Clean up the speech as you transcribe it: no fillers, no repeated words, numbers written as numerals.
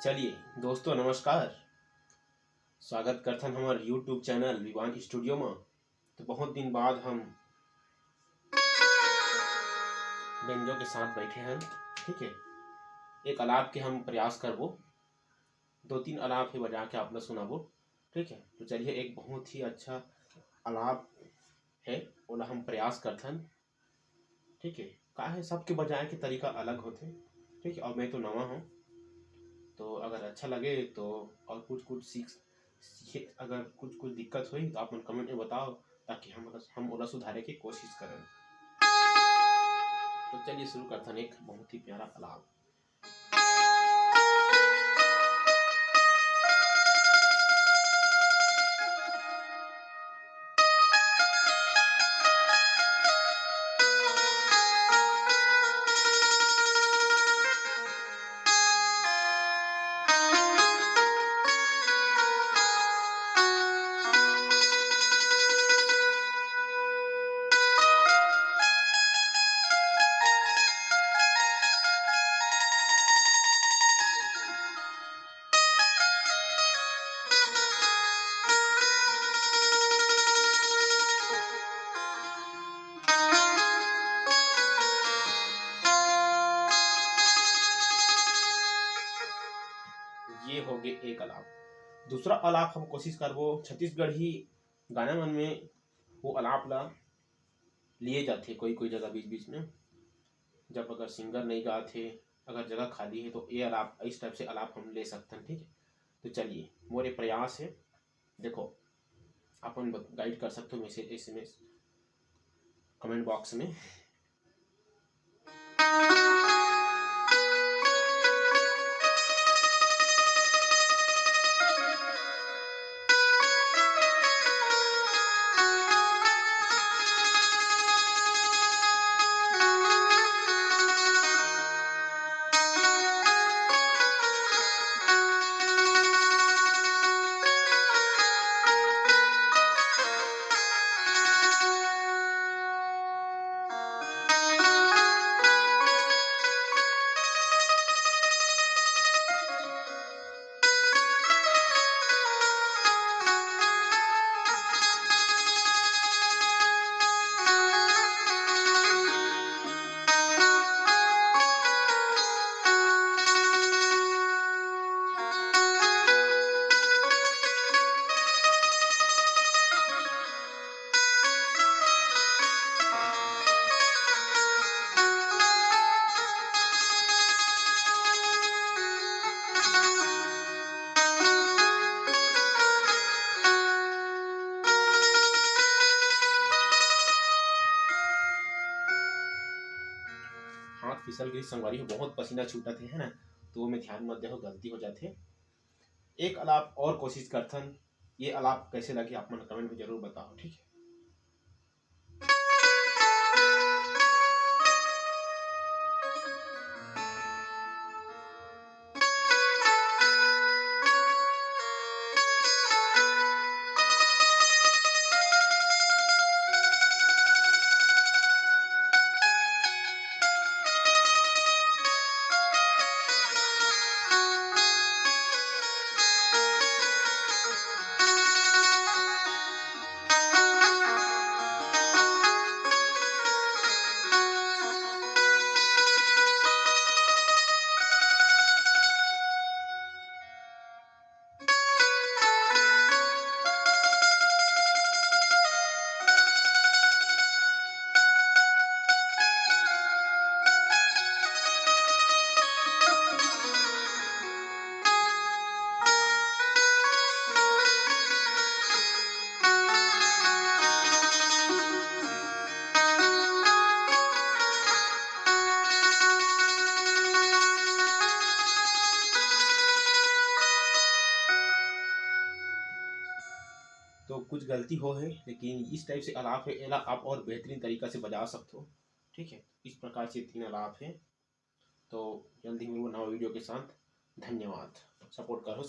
चलिए दोस्तों नमस्कार। स्वागत करथन हमार यूट्यूब चैनल विवान स्टूडियो में। तो बहुत दिन बाद हम बेंजो के साथ बैठे हैं। ठीक है, एक अलाप के हम प्रयास करबो, दो तीन अलाप ही बजा के आपने सुनाबो। ठीक है, तो चलिए एक बहुत ही अच्छा अलाप है ओला हम प्रयास करथन। ठीक है, का है सबके बजाए के तरीका अलग होते। ठीक है, और मैं तो नवा हूँ, तो अगर अच्छा लगे तो और कुछ सीखे, अगर कुछ दिक्कत हुई तो आप मन कमेंट में बताओ, ताकि हम ओला सुधारे की कोशिश करें। तो चलिए शुरू करते हैं एक बहुत ही प्यारा अलाप। ये हो गए एक अलाप। दूसरा अलाप हम कोशिश करबो छत्तीसगढ़ी गाना मन में वो अलाप ला लिए जाते कोई कोई जगह बीच बीच में, जब अगर सिंगर नहीं गाते, अगर जगह खाली है तो ये अलाप इस टाइप से अलाप हम ले सकते हैं। ठीक है, तो चलिए मोरे प्रयास है। देखो अपन गाइड कर सकते हो मैसेज SMS कमेंट बॉक्स में। हाथ फिसल गई संगवारी हो, बहुत पसीना छूटत है ना, तो वो में ध्यान मत देहो, गलती हो जाते। एक अलाप और कोशिश करथन, ये अलाप कैसे लगे आप मन कमेंट में जरूर बताओ। ठीक है, तो कुछ गलती हो है, लेकिन इस टाइप से अलाप है, एला आप और बेहतरीन तरीका से बजा सकते हो। ठीक है, इस प्रकार से 3 अलाप है। तो जल्दी मिलूंगा नवा वीडियो के साथ। धन्यवाद, सपोर्ट करो।